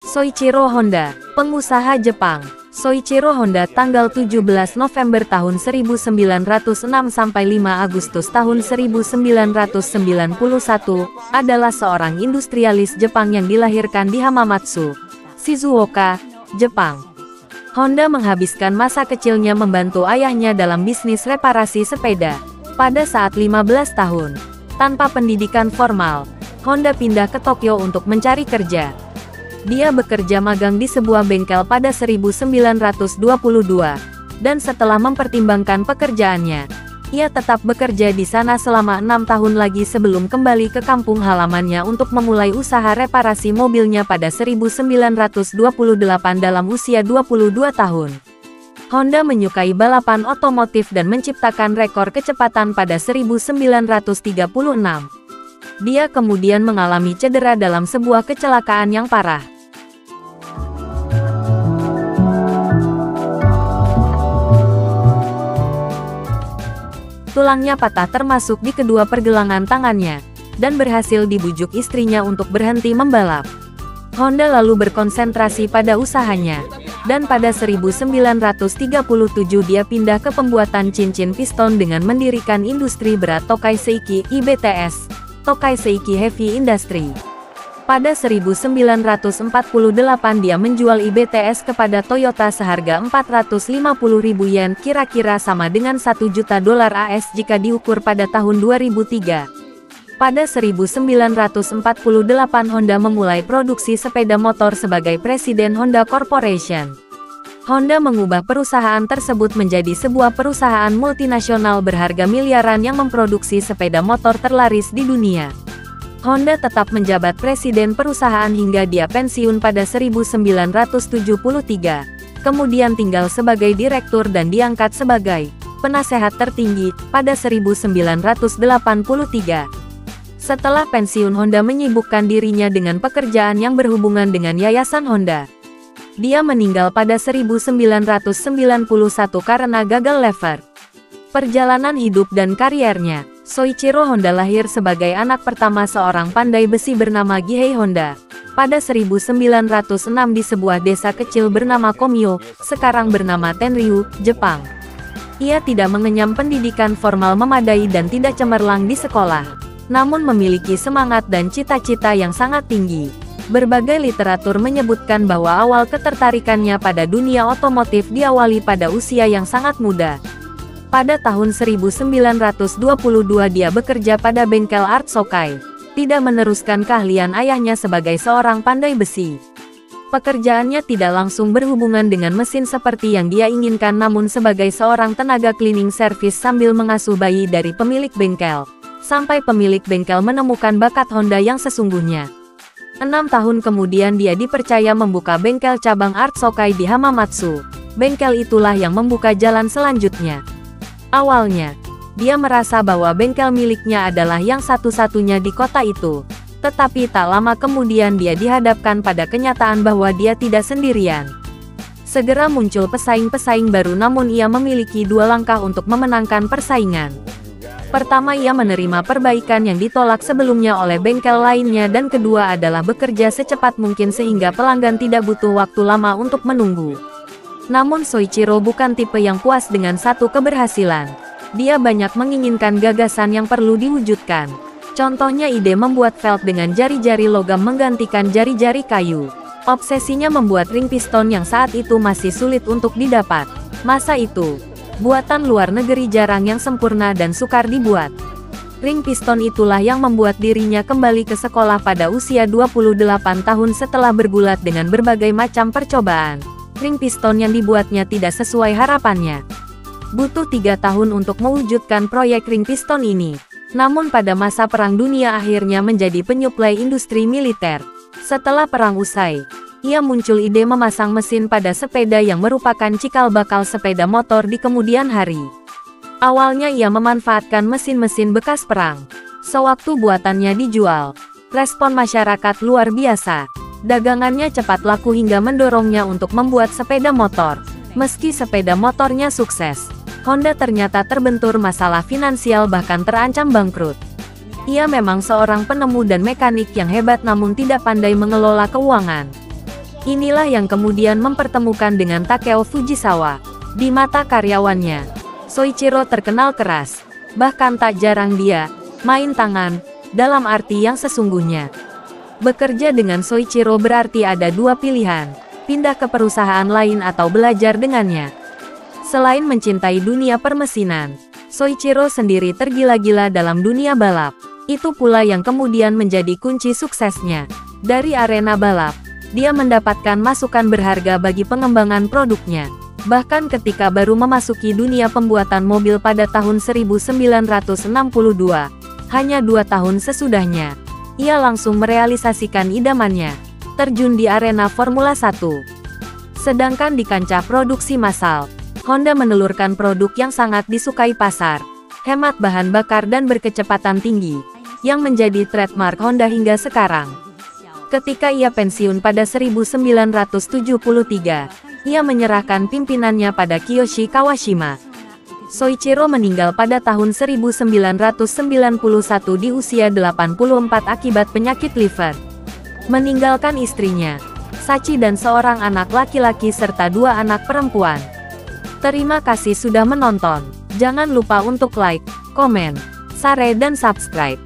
Soichiro Honda, pengusaha Jepang. Soichiro Honda tanggal 17 November tahun 1906 sampai 5 Agustus tahun 1991 adalah seorang industrialis Jepang yang dilahirkan di Hamamatsu, Shizuoka, Jepang. Honda menghabiskan masa kecilnya membantu ayahnya dalam bisnis reparasi sepeda. Pada saat 15 tahun, tanpa pendidikan formal, Honda pindah ke Tokyo untuk mencari kerja. Dia bekerja magang di sebuah bengkel pada 1922, dan setelah mempertimbangkan pekerjaannya, ia tetap bekerja di sana selama 6 tahun lagi sebelum kembali ke kampung halamannya untuk memulai usaha reparasi mobilnya pada 1928 dalam usia 22 tahun. Honda menyukai balapan otomotif dan menciptakan rekor kecepatan pada 1936. Dia kemudian mengalami cedera dalam sebuah kecelakaan yang parah. Tulangnya patah termasuk di kedua pergelangan tangannya, dan berhasil dibujuk istrinya untuk berhenti membalap. Honda lalu berkonsentrasi pada usahanya, dan pada 1937 dia pindah ke pembuatan cincin piston dengan mendirikan industri berat Tokai Seiki (IBTS), Tokai Seiki Heavy Industry. Pada 1948 dia menjual IBTS kepada Toyota seharga 450.000 yen, kira-kira sama dengan $1 juta AS jika diukur pada tahun 2003. Pada 1948 Honda memulai produksi sepeda motor sebagai presiden Honda Corporation. Honda mengubah perusahaan tersebut menjadi sebuah perusahaan multinasional berharga miliaran yang memproduksi sepeda motor terlaris di dunia. Honda tetap menjabat presiden perusahaan hingga dia pensiun pada 1973, kemudian tinggal sebagai direktur dan diangkat sebagai penasehat tertinggi pada 1983. Setelah pensiun Honda menyibukkan dirinya dengan pekerjaan yang berhubungan dengan Yayasan Honda. Dia meninggal pada 1991 karena gagal lever. Perjalanan hidup dan kariernya. Soichiro Honda lahir sebagai anak pertama seorang pandai besi bernama Gihei Honda. Pada 1906 di sebuah desa kecil bernama Komyo, sekarang bernama Tenryu, Jepang. Ia tidak mengenyam pendidikan formal memadai dan tidak cemerlang di sekolah, namun memiliki semangat dan cita-cita yang sangat tinggi. Berbagai literatur menyebutkan bahwa awal ketertarikannya pada dunia otomotif diawali pada usia yang sangat muda. Pada tahun 1922 dia bekerja pada bengkel Art Sokai, tidak meneruskan keahlian ayahnya sebagai seorang pandai besi. Pekerjaannya tidak langsung berhubungan dengan mesin seperti yang dia inginkan, namun sebagai seorang tenaga cleaning service sambil mengasuh bayi dari pemilik bengkel. Sampai pemilik bengkel menemukan bakat Honda yang sesungguhnya. 6 tahun kemudian dia dipercaya membuka bengkel cabang Art Sokai di Hamamatsu. Bengkel itulah yang membuka jalan selanjutnya. Awalnya, dia merasa bahwa bengkel miliknya adalah yang satu-satunya di kota itu. Tetapi tak lama kemudian dia dihadapkan pada kenyataan bahwa dia tidak sendirian. Segera muncul pesaing-pesaing baru, namun ia memiliki 2 langkah untuk memenangkan persaingan. Pertama, ia menerima perbaikan yang ditolak sebelumnya oleh bengkel lainnya, dan kedua adalah bekerja secepat mungkin sehingga pelanggan tidak butuh waktu lama untuk menunggu. Namun Soichiro bukan tipe yang puas dengan satu keberhasilan. Dia banyak menginginkan gagasan yang perlu diwujudkan. Contohnya ide membuat velg dengan jari-jari logam menggantikan jari-jari kayu. Obsesinya membuat ring piston yang saat itu masih sulit untuk didapat. Masa itu, buatan luar negeri jarang yang sempurna dan sukar dibuat. Ring piston itulah yang membuat dirinya kembali ke sekolah pada usia 28 tahun setelah bergulat dengan berbagai macam percobaan. Ring piston yang dibuatnya tidak sesuai harapannya. Butuh 3 tahun untuk mewujudkan proyek ring piston ini. Namun pada masa Perang Dunia akhirnya menjadi penyuplai industri militer. Setelah perang usai, ia muncul ide memasang mesin pada sepeda yang merupakan cikal bakal sepeda motor di kemudian hari. Awalnya ia memanfaatkan mesin-mesin bekas perang. Sewaktu buatannya dijual, respon masyarakat luar biasa. Dagangannya cepat laku hingga mendorongnya untuk membuat sepeda motor. Meski sepeda motornya sukses, Honda ternyata terbentur masalah finansial bahkan terancam bangkrut. Ia memang seorang penemu dan mekanik yang hebat namun tidak pandai mengelola keuangan. Inilah yang kemudian mempertemukan dengan Takeo Fujisawa. Di mata karyawannya, Soichiro terkenal keras. Bahkan tak jarang dia main tangan, dalam arti yang sesungguhnya. Bekerja dengan Soichiro berarti ada dua pilihan, pindah ke perusahaan lain atau belajar dengannya. Selain mencintai dunia permesinan, Soichiro sendiri tergila-gila dalam dunia balap. Itu pula yang kemudian menjadi kunci suksesnya. Dari arena balap, dia mendapatkan masukan berharga bagi pengembangan produknya. Bahkan ketika baru memasuki dunia pembuatan mobil pada tahun 1962, hanya 2 tahun sesudahnya, ia langsung merealisasikan idamannya, terjun di arena Formula 1. Sedangkan di kancah produksi massal, Honda menelurkan produk yang sangat disukai pasar, hemat bahan bakar dan berkecepatan tinggi, yang menjadi trademark Honda hingga sekarang. Ketika ia pensiun pada 1973, ia menyerahkan pimpinannya pada Kiyoshi Kawashima. Soichiro meninggal pada tahun 1991 di usia 84 akibat penyakit liver. Meninggalkan istrinya, Sachi dan seorang anak laki-laki serta 2 anak perempuan. Terima kasih sudah menonton. Jangan lupa untuk like, komen, share dan subscribe.